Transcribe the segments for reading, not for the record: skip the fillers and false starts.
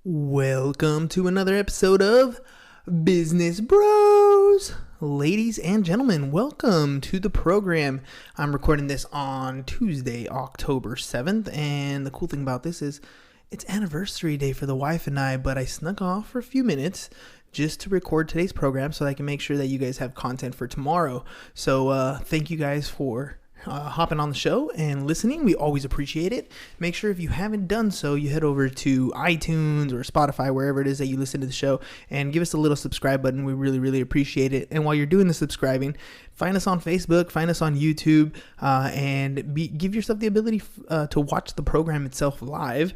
Welcome to another episode of Business Bros. Ladies and gentlemen, welcome to the program. I'm recording this on Tuesday, October 7th, and the cool thing about this is it's anniversary day for the wife and I, but I snuck off for a few minutes just to record today's program so I can make sure that you guys have content for tomorrow. So thank you guys for hopping on the show and listening. We always appreciate it. Make sure if you haven't done so, you head over to iTunes or Spotify, wherever it is that you listen to the show, and give us a little subscribe button. We really appreciate it. And while you're doing the subscribing, find us on Facebook, find us on YouTube, and give yourself the ability to watch the program itself live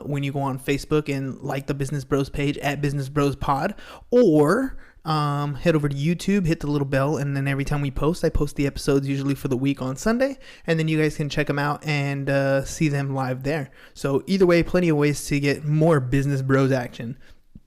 when you go on Facebook and like the Business Bros page at Business Bros Pod, or head over to YouTube, hit the little bell, and then every time we post, I post the episodes usually for the week on Sunday, and then you guys can check them out and see them live there. So either way, plenty of ways to get more Business Bros action.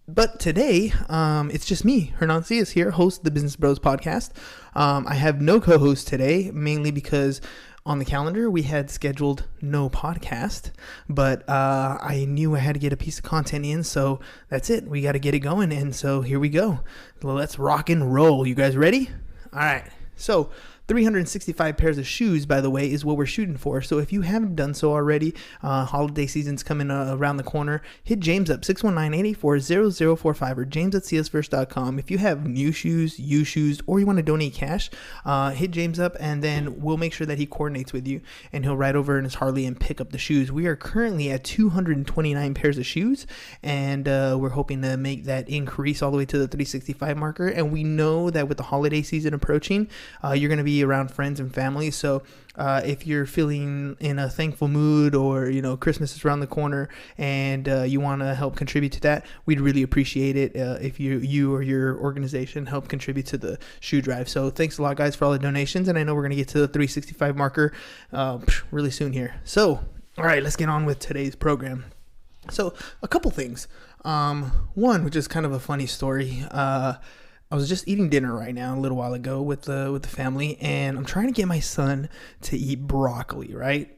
But today, it's just me, Hernan is here, host of the Business Bros podcast. I have no co-host today, mainly because on the calendar we had scheduled no podcast, but I knew I had to get a piece of content in, so that's it. We got to get it going, and so here we go. Let's rock and roll. You guys ready? All right. So 365 pairs of shoes, by the way, is what we're shooting for. So if you haven't done so already, holiday season's coming around the corner, hit James up, 619-884-0045 or james@csfirst.com. If you have new shoes, used shoes, or you want to donate cash, hit James up, and then we'll make sure that he coordinates with you, and he'll ride over in his Harley and pick up the shoes. We are currently at 229 pairs of shoes, and we're hoping to make that increase all the way to the 365 marker. And we know that with the holiday season approaching, you're going to be around friends and family. So if you're feeling in a thankful mood, or Christmas is around the corner and you want to help contribute to that, we'd really appreciate it if you or your organization help contribute to the shoe drive. So thanks a lot, guys, for all the donations, and I know we're going to get to the 365 marker really soon here. So all right, let's get on with today's program. So a couple things. One, which is kind of a funny story. I was just eating dinner right now a little while ago with the family, and I'm trying to get my son to eat broccoli, right?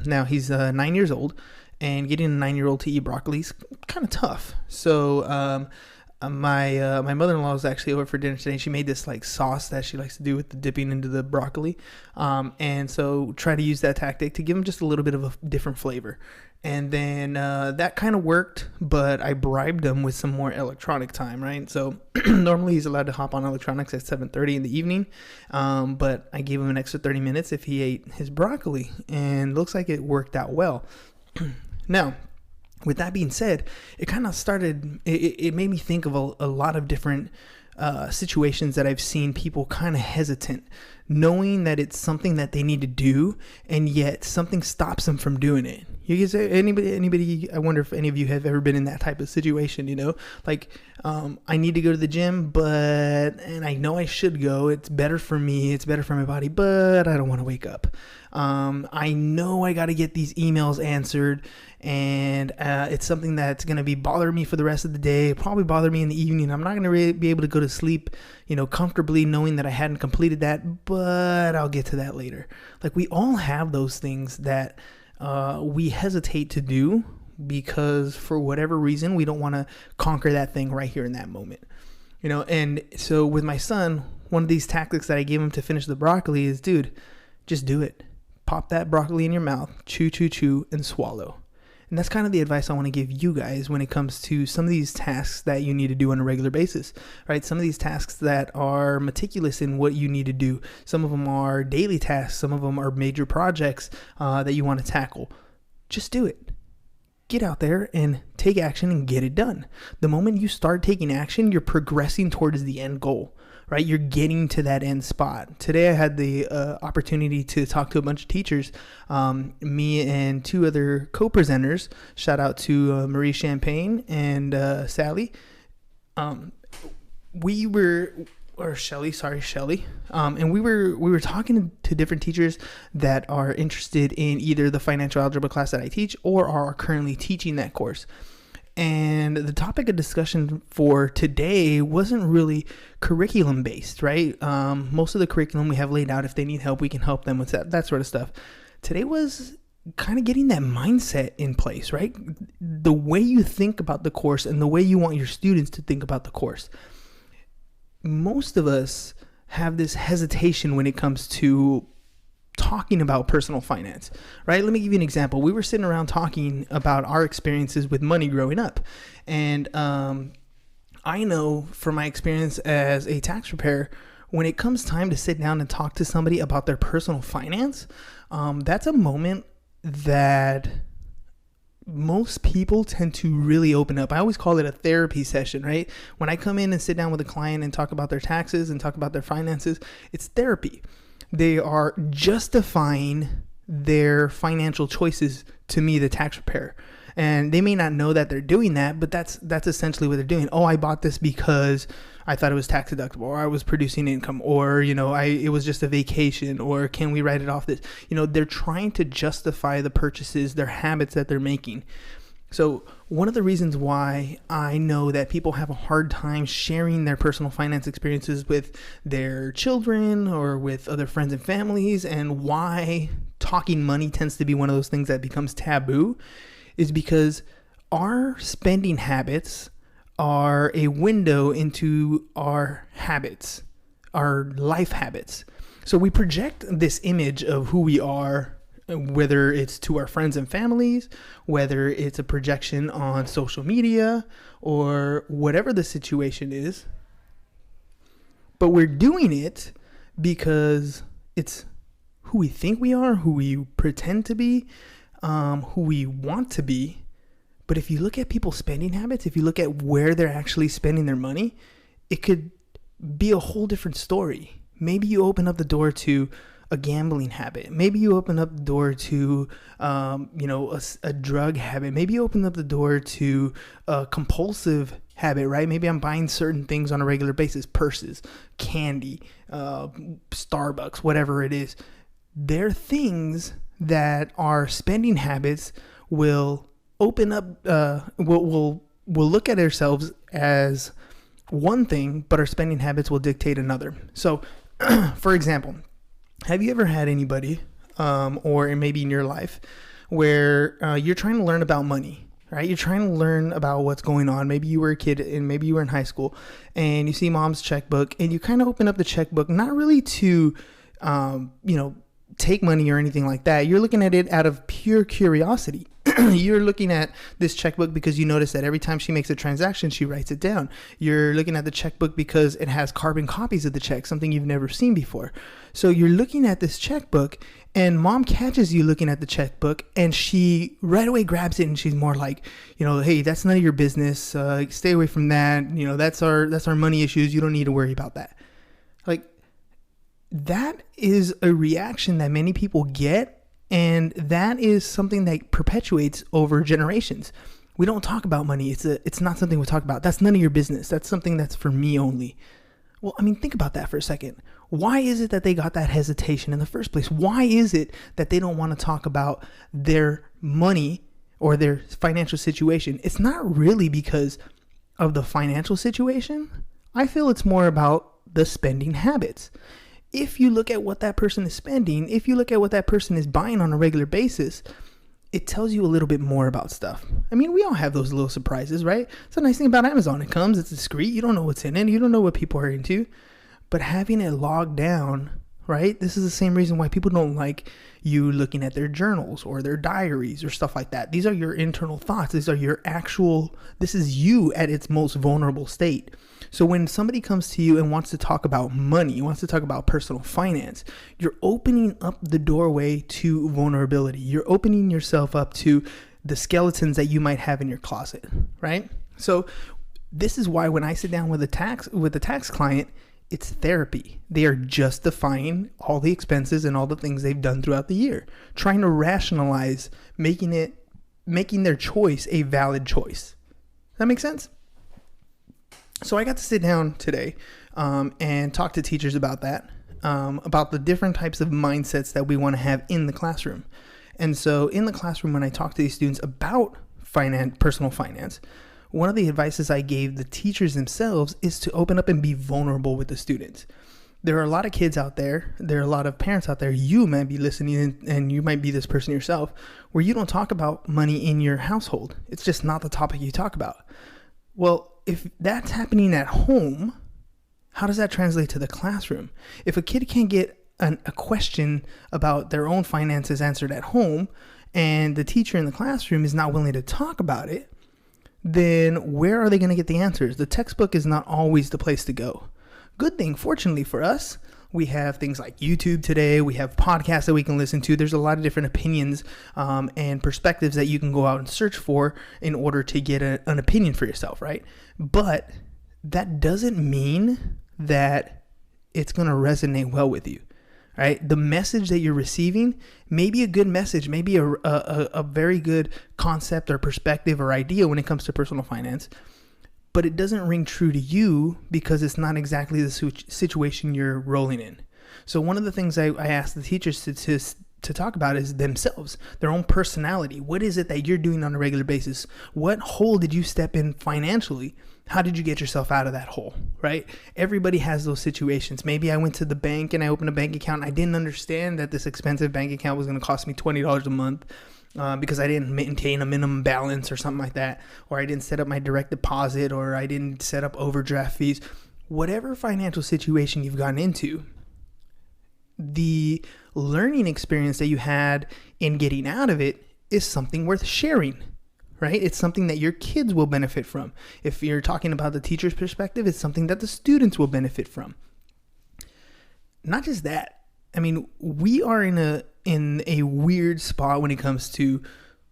Now, he's 9 years old, and getting a 9-year-old to eat broccoli is kind of tough. So my mother-in-law was actually over for dinner today. She made this like sauce that she likes to do with the dipping into the broccoli, and so try to use that tactic to give him just a little bit of a different flavor. And then that kind of worked, but I bribed him with some more electronic time, right? So normally he's allowed to hop on electronics at 7:30 in the evening, but I gave him an extra 30 minutes if he ate his broccoli, and looks like it worked out well. Now, with that being said, it kind of started, it made me think of a lot of different situations that I've seen people kind of hesitant, knowing that it's something that they need to do, and yet something stops them from doing it. You guys, anybody, I wonder if any of you have ever been in that type of situation, like, I need to go to the gym, and I know I should go. It's better for me. It's better for my body, but I don't want to wake up. I know I got to get these emails answered, and it's something that's going to be bothering me for the rest of the day, probably bother me in the evening. I'm not going to really be able to go to sleep, comfortably knowing that I hadn't completed that, but I'll get to that later. Like, we all have those things that we hesitate to do because for whatever reason, we don't want to conquer that thing right here in that moment. And so with my son, one of these tactics that I gave him to finish the broccoli is, dude, just do it. Pop that broccoli in your mouth, chew, and swallow. And that's kind of the advice I want to give you guys when it comes to some of these tasks that you need to do on a regular basis, right? Some of these tasks that are meticulous in what you need to do. Some of them are daily tasks. Some of them are major projects that you want to tackle. Just do it. Get out there and take action and get it done. The moment you start taking action, you're progressing towards the end goal, right? You're getting to that end spot. Today, I had the opportunity to talk to a bunch of teachers, me and two other co-presenters. Shout out to Marie Champagne and Sally. Shelly. And we were talking to different teachers that are interested in either the financial algebra class that I teach or are currently teaching that course. And the topic of discussion for today wasn't really curriculum based, right? Most of the curriculum we have laid out. If they need help, we can help them with that sort of stuff. Today was kind of getting that mindset in place, right? the way you think about the course and the way you want your students to think about the course. Most of us have this hesitation when it comes to talking about personal finance, right? Let me give you an example. We were sitting around talking about our experiences with money growing up. And I know from my experience as a tax preparer, when it comes time to sit down and talk to somebody about their personal finance, that's a moment that most people tend to really open up. I always call it a therapy session, right? When I come in and sit down with a client and talk about their taxes and talk about their finances, it's therapy. They are justifying their financial choices to me, the tax preparer. And they may not know that they're doing that, but that's essentially what they're doing. Oh, I bought this because I thought it was tax deductible, or I was producing income, or, it was just a vacation, or can we write it off this? They're trying to justify the purchases, their habits that they're making. So one of the reasons why I know that people have a hard time sharing their personal finance experiences with their children or with other friends and families, and why talking money tends to be one of those things that becomes taboo, is because our spending habits are a window into our habits, our life habits. So we project this image of who we are, whether it's to our friends and families, whether it's a projection on social media, or whatever the situation is. But we're doing it because it's who we think we are, who we pretend to be, who we want to be. But if you look at people's spending habits, if you look at where they're actually spending their money, it could be a whole different story. Maybe you open up the door to a gambling habit. Maybe you open up the door to, a drug habit. Maybe you open up the door to a compulsive habit, right? Maybe I'm buying certain things on a regular basis, purses, candy, Starbucks, whatever it is. They're things that our spending habits will open up, we'll look at ourselves as one thing, but our spending habits will dictate another. So, for example, have you ever had anybody, or maybe in your life, where you're trying to learn about money, right? You're trying to learn about what's going on. Maybe you were a kid and maybe you were in high school, and you see mom's checkbook, and you kind of open up the checkbook, not really to, take money or anything like that. You're looking at it out of pure curiosity. You're looking at this checkbook because you notice that every time she makes a transaction, she writes it down. You're looking at the checkbook because it has carbon copies of the check, something you've never seen before. So you're looking at this checkbook, and mom catches you looking at the checkbook, and she right away grabs it, and she's more like, hey, that's none of your business. Stay away from that. That's our money issues. You don't need to worry about that. That is a reaction that many people get, and that is something that perpetuates over generations. We don't talk about money. It's not something we talk about. That's none of your business. That's something that's for me only. Well, think about that for a second. Why is it that they got that hesitation in the first place? Why is it that they don't want to talk about their money or their financial situation? It's not really because of the financial situation. I feel it's more about the spending habits. If you look at what that person is spending, if you look at what that person is buying on a regular basis, it tells you a little bit more about stuff. We all have those little surprises, right? It's a nice thing about Amazon. It comes, it's discreet. You don't know what's in it. You don't know what people are into. But having it logged down, right? This is the same reason why people don't like you looking at their journals or their diaries or stuff like that. These are your internal thoughts. This is you at its most vulnerable state. So when somebody comes to you and wants to talk about money, wants to talk about personal finance, you're opening up the doorway to vulnerability. You're opening yourself up to the skeletons that you might have in your closet, right? So this is why when I sit down with a tax client, it's therapy. They are justifying all the expenses and all the things they've done throughout the year, trying to rationalize making their choice a valid choice. Does that make sense? So I got to sit down today and talk to teachers about that, about the different types of mindsets that we want to have in the classroom. And so in the classroom, when I talk to these students about personal finance, one of the advices I gave the teachers themselves is to open up and be vulnerable with the students. there are a lot of kids out there. There are a lot of parents out there. You might be listening, and you might be this person yourself, where you don't talk about money in your household. It's just not the topic you talk about. Well, if that's happening at home, how does that translate to the classroom? If a kid can't get a question about their own finances answered at home, and the teacher in the classroom is not willing to talk about it, then where are they going to get the answers? The textbook is not always the place to go. Good thing, fortunately for us, we have things like YouTube today. We have podcasts that we can listen to. There's a lot of different opinions and perspectives that you can go out and search for in order to get an opinion for yourself, right? But that doesn't mean that it's going to resonate well with you, right? The message that you're receiving may be a good message, maybe a very good concept or perspective or idea when it comes to personal finance, but it doesn't ring true to you because it's not exactly the situation you're rolling in. So one of the things I ask the teachers to talk about is themselves, their own personality. What is it that you're doing on a regular basis? What hole did you step in financially? How did you get yourself out of that hole, right? Everybody has those situations. Maybe I went to the bank and I opened a bank account and I didn't understand that this expensive bank account was going to cost me $20 a month. Because I didn't maintain a minimum balance or something like that, or I didn't set up my direct deposit, or I didn't set up overdraft fees. Whatever financial situation you've gotten into, the learning experience that you had in getting out of it is something worth sharing, right? It's something that your kids will benefit from. If you're talking about the teacher's perspective, it's something that the students will benefit from. Not just that. I mean, we are in a weird spot when it comes to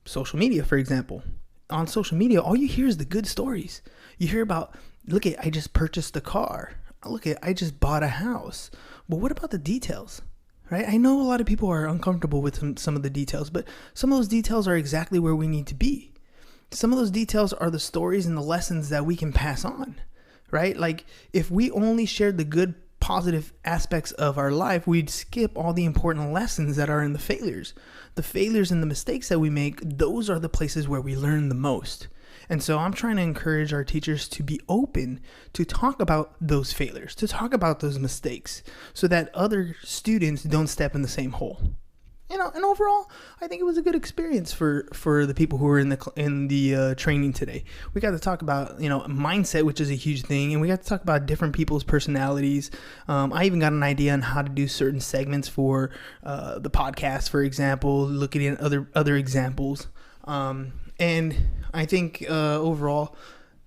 social media, for example. On social media, all you hear is the good stories. You hear about, look at, I just purchased a car. Look at, I just bought a house. But what about the details, right? I know a lot of people are uncomfortable with some of the details, but some of those details are exactly where we need to be. Some of those details are the stories and the lessons that we can pass on, right? Like if we only shared the good positive aspects of our life, we'd skip all the important lessons that are in the failures. The failures and the mistakes that we make, those are the places where we learn the most. And so I'm trying to encourage our teachers to be open to talk about those failures, to talk about those mistakes, so that other students don't step in the same hole. You know, and overall, I think it was a good experience for the people who were in the training today. We got to talk about, mindset, which is a huge thing, and we got to talk about different people's personalities. I even got an idea on how to do certain segments for the podcast, for example, looking at other examples. And I think overall,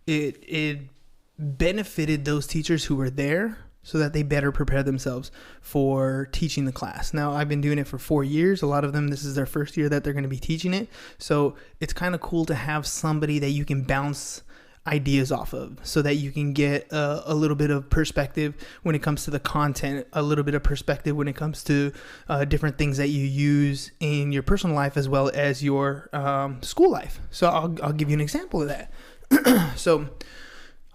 it benefited those teachers who were there, so that they better prepare themselves for teaching the class. Now, I've been doing it for 4 years. A lot of them, this is their first year that they're going to be teaching it. So it's kind of cool to have somebody that you can bounce ideas off of, so that you can get a little bit of perspective when it comes to the content, a little bit of perspective when it comes to different things that you use in your personal life as well as your school life. So I'll give you an example of that. So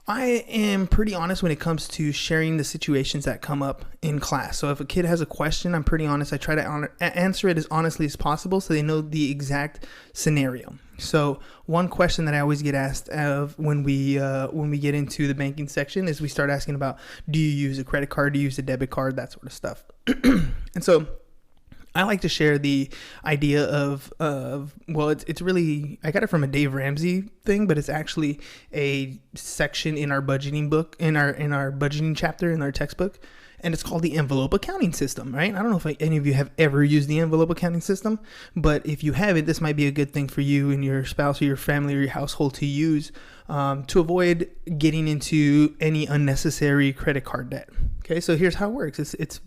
I am pretty honest when it comes to sharing the situations that come up in class. So if a kid has a question, I'm pretty honest. I try to answer it as honestly as possible so they know the exact scenario. So one question that I always get asked of when we get into the banking section is we start asking about, do you use a credit card? Do you use a debit card? That sort of stuff. And so I like to share the idea of it's really, I got it from a Dave Ramsey thing, but it's actually a section in our budgeting book, in our budgeting chapter in our textbook, and it's called the envelope accounting system, right? I don't know if any of you have ever used the envelope accounting system, but if you haven't, this might be a good thing for you and your spouse or your family or your household to use to avoid getting into any unnecessary credit card debt. Okay, so here's how it works. It's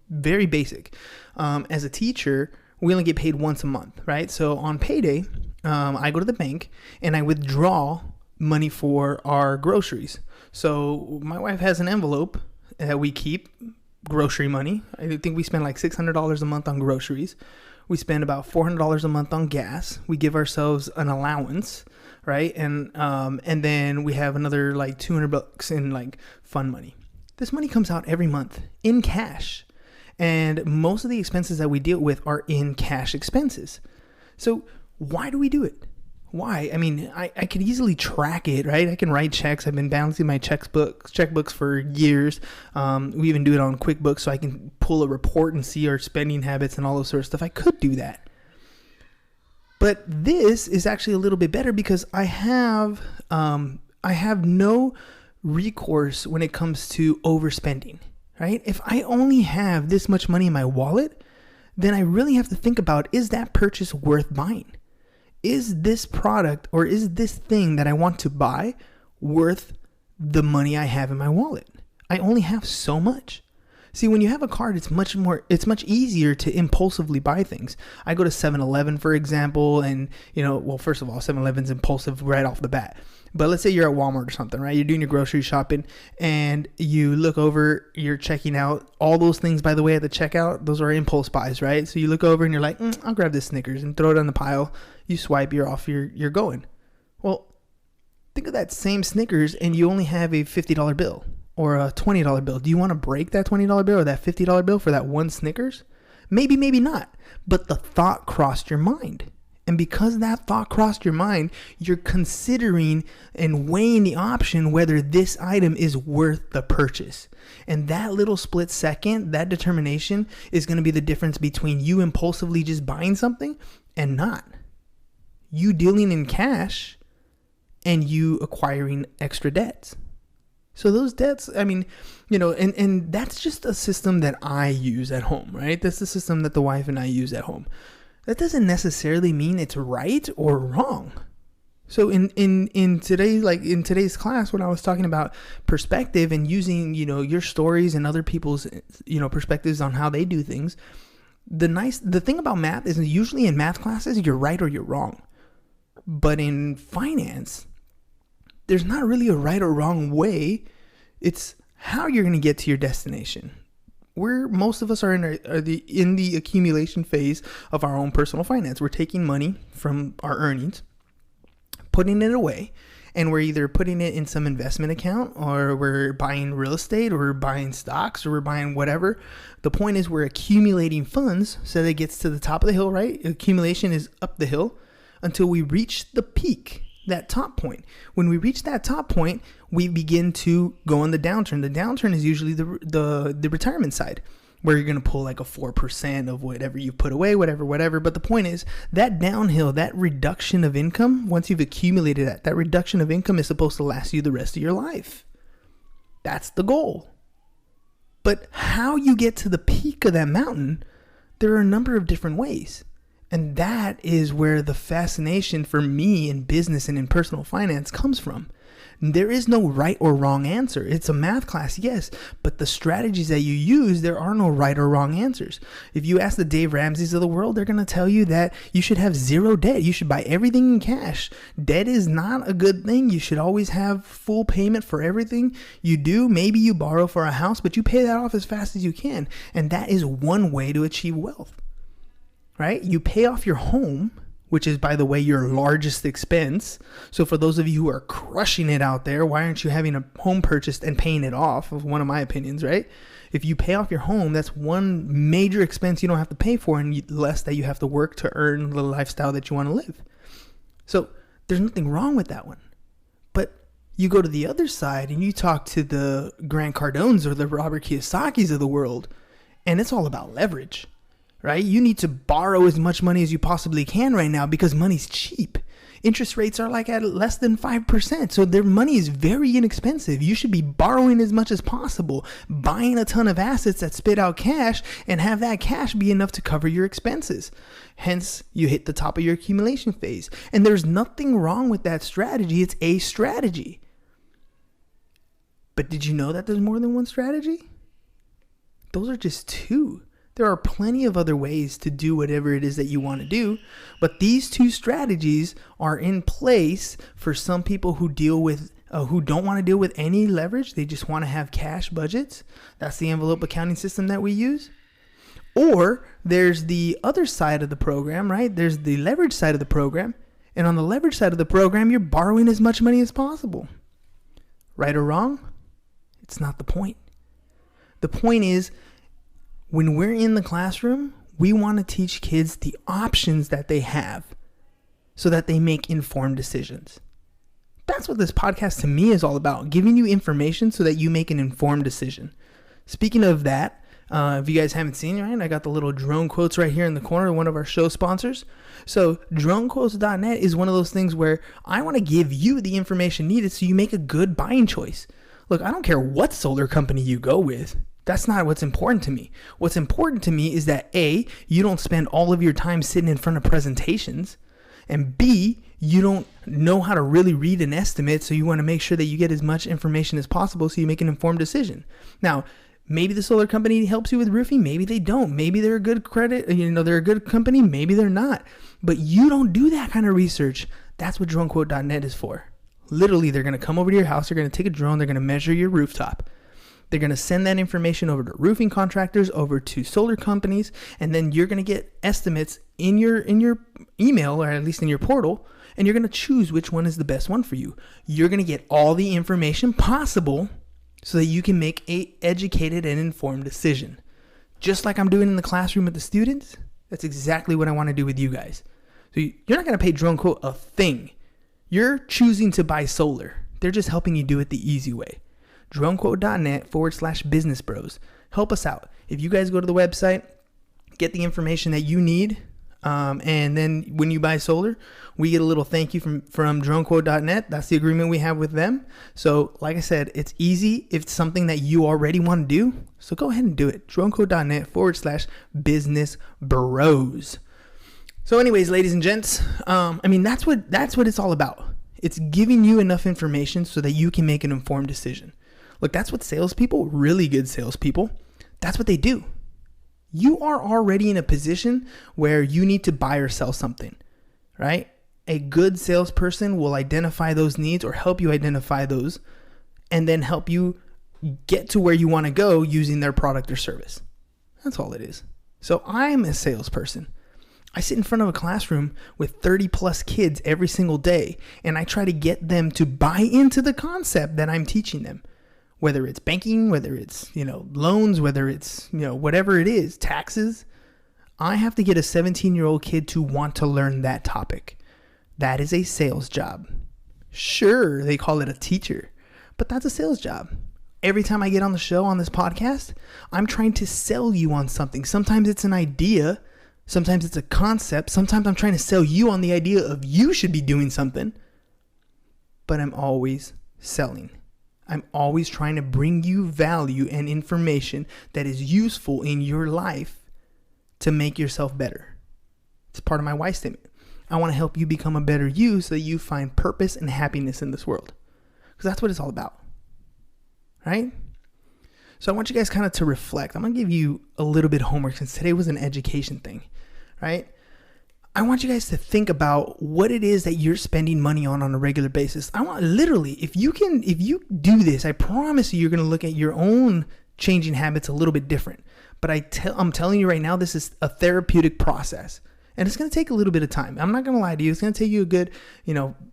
very basic. As a teacher, we only get paid once a month, right? So on payday, I go to the bank and I withdraw money for our groceries. So my wife has an envelope that we keep grocery money. I think we spend like $600 a month on groceries. We spend about $400 a month on gas. We give ourselves an allowance, right? And then we have another like $200 in like fun money. This money comes out every month in cash. And most of the expenses that we deal with are in cash expenses. So why do we do it? Why? I mean, I could easily track it, right? I can write checks. I've been balancing my checkbooks for years. We even do it on QuickBooks, so I can pull a report and see our spending habits and all those sort of stuff. I could do that. But this is actually a little bit better because I have no recourse when it comes to overspending, right? If I only have this much money in my wallet, then I really have to think about, is that purchase worth buying? Is this product or is this thing that I want to buy worth the money I have in my wallet? I only have so much. See, when you have a card, it's much easier to impulsively buy things. I go to 7-Eleven, for example, and, first of all, 7-Eleven's impulsive right off the bat. But let's say you're at Walmart or something, right? You're doing your grocery shopping and you look over, you're checking out all those things, by the way, at the checkout. Those are impulse buys, right? So you look over and you're like, I'll grab this Snickers and throw it on the pile. You swipe, you're off, you're going. Well, think of that same Snickers and you only have a $50 bill or a $20 bill. Do you want to break that $20 bill or that $50 bill for that one Snickers? Maybe, maybe not. But the thought crossed your mind. And because that thought crossed your mind, you're considering and weighing the option whether this item is worth the purchase. And that little split second, that determination is going to be the difference between you impulsively just buying something and not. You dealing in cash and you acquiring extra debts. So those debts, and that's just a system that I use at home, right? That's the system that the wife and I use at home. That doesn't necessarily mean it's right or wrong. So in today's class, when I was talking about perspective and using, your stories and other people's, perspectives on how they do things, the thing about math is usually in math classes, you're right or you're wrong. But in finance, there's not really a right or wrong way. It's how you're going to get to your destination. Most of us are in the accumulation phase of our own personal finance. We're taking money from our earnings, putting it away, and we're either putting it in some investment account or we're buying real estate or we're buying stocks or we're buying whatever. The point is we're accumulating funds so that it gets to the top of the hill, right? Accumulation is up the hill until we reach the peak, that top point. When we reach that top point, we begin to go on the downturn. The downturn is usually the retirement side, where you're going to pull like a 4% of whatever you put away, whatever. But the point is that downhill, that reduction of income, once you've accumulated that reduction of income is supposed to last you the rest of your life. That's the goal. But how you get to the peak of that mountain, there are a number of different ways. And that is where the fascination for me in business and in personal finance comes from. There is no right or wrong answer. It's a math class, yes, but the strategies that you use, there are no right or wrong answers. If you ask the Dave Ramseys of the world, they're going to tell you that you should have zero debt. You should buy everything in cash. Debt is not a good thing. You should always have full payment for everything you do. Maybe you borrow for a house, but you pay that off as fast as you can. And that is one way to achieve wealth, right? You pay off your home, which is, by the way, your largest expense. So for those of you who are crushing it out there, why aren't you having a home purchased and paying it off? One of my opinions, right? If you pay off your home, that's one major expense you don't have to pay for, and less that you have to work to earn the lifestyle that you want to live. So there's nothing wrong with that one. But you go to the other side and you talk to the Grant Cardones or the Robert Kiyosaki's of the world, and it's all about leverage. Right? You need to borrow as much money as you possibly can right now because money's cheap. Interest rates are like at less than 5%. So their money is very inexpensive. You should be borrowing as much as possible, buying a ton of assets that spit out cash and have that cash be enough to cover your expenses. Hence, you hit the top of your accumulation phase. And there's nothing wrong with that strategy. It's a strategy. But did you know that there's more than one strategy? Those are just two. There are plenty of other ways to do whatever it is that you want to do, but these two strategies are in place for some people who don't want to deal with any leverage. They just want to have cash budgets. That's the envelope accounting system that we use. Or there's the other side of the program, right? There's the leverage side of the program, and on the leverage side of the program, you're borrowing as much money as possible. Right or wrong? It's not the point. The point is, when we're in the classroom, we want to teach kids the options that they have so that they make informed decisions. That's what this podcast to me is all about, giving you information so that you make an informed decision. Speaking of that, if you guys haven't seen, right, I got the little drone quotes right here in the corner, one of our show sponsors. So dronequotes.net is one of those things where I want to give you the information needed so you make a good buying choice. Look, I don't care what solar company you go with. That's not what's important to me. What's important to me is that A, you don't spend all of your time sitting in front of presentations, and B, you don't know how to really read an estimate, so you want to make sure that you get as much information as possible so you make an informed decision. Now, maybe the solar company helps you with roofing, maybe they don't. Maybe they're a good credit, they're a good company, maybe they're not. But you don't do that kind of research. That's what dronequote.net is for. Literally, they're going to come over to your house, they're going to take a drone, they're going to measure your rooftop. They're going to send that information over to roofing contractors, over to solar companies, and then you're going to get estimates in your email, or at least in your portal, and you're going to choose which one is the best one for you. You're going to get all the information possible so that you can make an educated and informed decision. Just like I'm doing in the classroom with the students, that's exactly what I want to do with you guys. So you're not going to pay Drone Quote a thing. You're choosing to buy solar. They're just helping you do it the easy way. dronequote.net/business bros. Help us out. If you guys go to the website, get the information that you need, and then when you buy solar, we get a little thank you from dronequote.net. That's the agreement we have with them. So like I said, it's easy if it's something that you already want to do. So go ahead and do it. dronequote.net/business bros. So anyways, ladies and gents, that's what it's all about. It's giving you enough information so that you can make an informed decision. Look, that's what salespeople, really good salespeople, that's what they do. You are already in a position where you need to buy or sell something, right? A good salesperson will identify those needs or help you identify those and then help you get to where you want to go using their product or service. That's all it is. So I'm a salesperson. I sit in front of a classroom with 30 plus kids every single day, and I try to get them to buy into the concept that I'm teaching them. Whether it's banking, whether it's, loans, whether it's, whatever it is, taxes. I have to get a 17-year-old kid to want to learn that topic. That is a sales job. Sure, they call it a teacher, but that's a sales job. Every time I get on the show, on this podcast, I'm trying to sell you on something. Sometimes it's an idea. Sometimes it's a concept. Sometimes I'm trying to sell you on the idea of you should be doing something. But I'm always selling. I'm always trying to bring you value and information that is useful in your life to make yourself better. It's part of my why statement. I want to help you become a better you so that you find purpose and happiness in this world. Because that's what it's all about. Right? So I want you guys kind of to reflect. I'm going to give you a little bit of homework since today was an education thing. Right? I want you guys to think about what it is that you're spending money on a regular basis. I want literally, if you do this, I promise you're going to look at your own changing habits a little bit different. But I'm telling you right now, this is a therapeutic process, and it's going to take a little bit of time. I'm not going to lie to you. It's going to take you a good,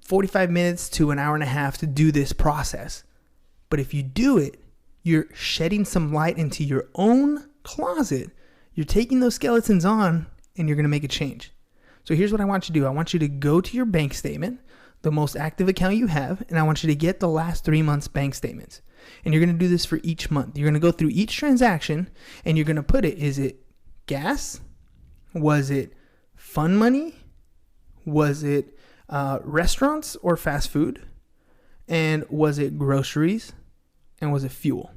45 minutes to an hour and a half to do this process. But if you do it, you're shedding some light into your own closet. You're taking those skeletons on, and you're going to make a change. So here's what I want you to do. I want you to go to your bank statement, the most active account you have, and I want you to get the last 3 months bank statements. And you're going to do this for each month. You're going to go through each transaction, and you're going to put it, is it gas? Was it fun money? Was it restaurants or fast food? And was it groceries? And was it fuel?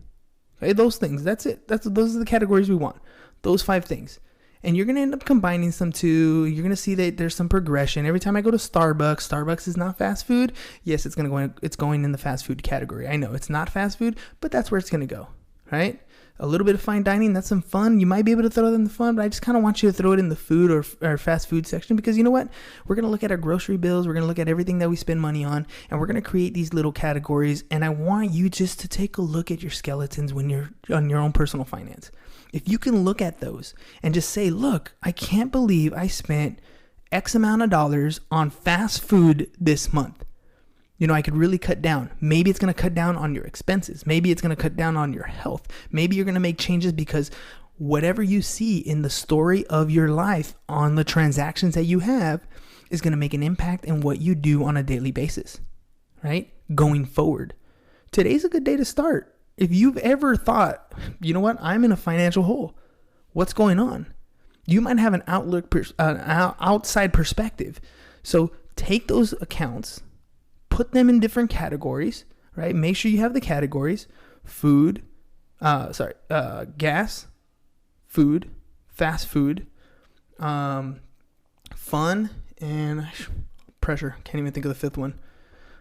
Okay, those things. That's it. Those are the categories we want. Those 5 things. And you're going to end up combining some too. You're going to see that there's some progression. Every time I go to Starbucks is not fast food. Yes, it's going in the fast food category. I know it's not fast food, but that's where it's going to go, right? A little bit of fine dining, that's some fun. You might be able to throw it in the fun, but I just kind of want you to throw it in the food or fast food section, because you know what? We're going to look at our grocery bills. We're going to look at everything that we spend money on, and we're going to create these little categories. And I want you just to take a look at your skeletons when you're on your own personal finance. If you can look at those and just say, look, I can't believe I spent X amount of dollars on fast food this month. I could really cut down. Maybe it's going to cut down on your expenses. Maybe it's going to cut down on your health. Maybe you're going to make changes because whatever you see in the story of your life on the transactions that you have is going to make an impact in what you do on a daily basis, right? Going forward. Today's a good day to start. If you've ever thought, you know what, I'm in a financial hole. What's going on? You might have an outside perspective. So take those accounts, put them in different categories, right? Make sure you have the categories: gas, food, fast food, fun, and pressure. Can't even think of the fifth one.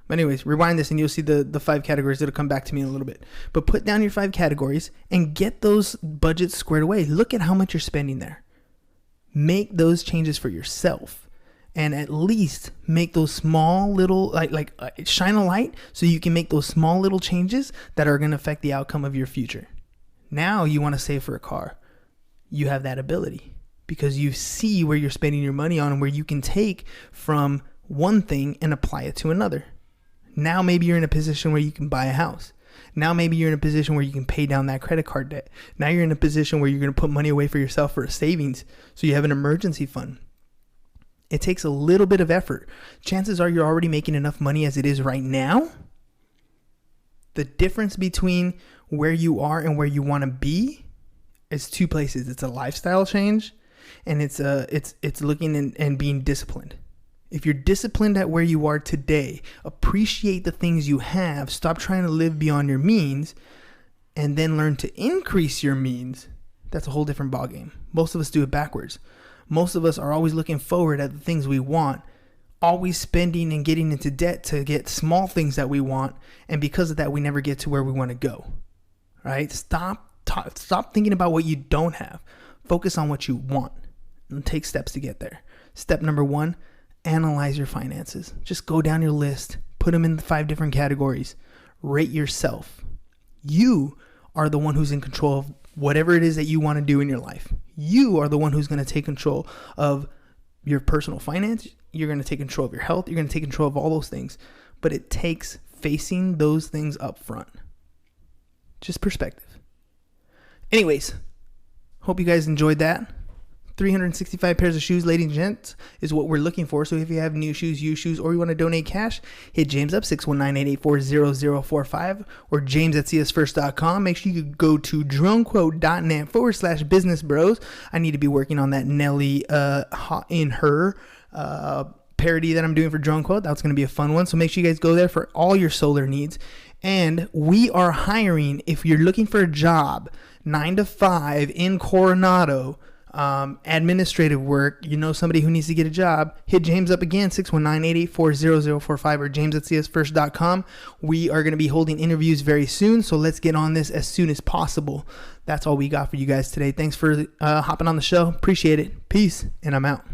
But anyways, rewind this and you'll see the 5 categories that'll come back to me in a little bit. But put down your 5 categories and get those budgets squared away. Look at how much you're spending there. Make those changes for yourself, and at least make those small little, shine a light so you can make those small little changes that are going to affect the outcome of your future. Now you want to save for a car. You have that ability because you see where you're spending your money on and where you can take from one thing and apply it to another. Now maybe you're in a position where you can buy a house. Now maybe you're in a position where you can pay down that credit card debt. Now you're in a position where you're going to put money away for yourself for a savings so you have an emergency fund. It takes a little bit of effort. Chances are you're already making enough money as it is right now. The difference between where you are and where you want to be is 2 places. It's a lifestyle change, and it's looking and being disciplined. If you're disciplined at where you are today, appreciate the things you have, stop trying to live beyond your means, and then learn to increase your means, that's a whole different ballgame. Most of us do it backwards. Most of us are always looking forward at the things we want, always spending and getting into debt to get small things that we want, and because of that, we never get to where we want to go, right? Stop thinking about what you don't have. Focus on what you want and take steps to get there. Step number 1, analyze your finances. Just go down your list, put them in the 5 different categories, rate yourself. You are the one who's in control of whatever it is that you want to do in your life. You are the one who's going to take control of your personal finance. You're going to take control of your health. You're going to take control of all those things. But it takes facing those things up front. Just perspective. Anyways, hope you guys enjoyed that. 365 pairs of shoes, ladies and gents, is what we're looking for. So if you have new shoes, used shoes, or you want to donate cash, hit James up, 619-884-0045, or james@csfirst.com. Make sure you go to dronequote.net/business bros. I need to be working on that Nelly in her parody that I'm doing for Drone Quote. That's going to be a fun one. So make sure you guys go there for all your solar needs. And we are hiring, if you're looking for a job, 9 to 5 in Coronado, administrative work, you know somebody who needs to get a job, hit James up again, 619-884-0045, or james@csfirst.com. We are going to be holding interviews very soon, so let's get on this as soon as possible. That's all we got for you guys today. Thanks for hopping on the show. Appreciate it. Peace, and I'm out.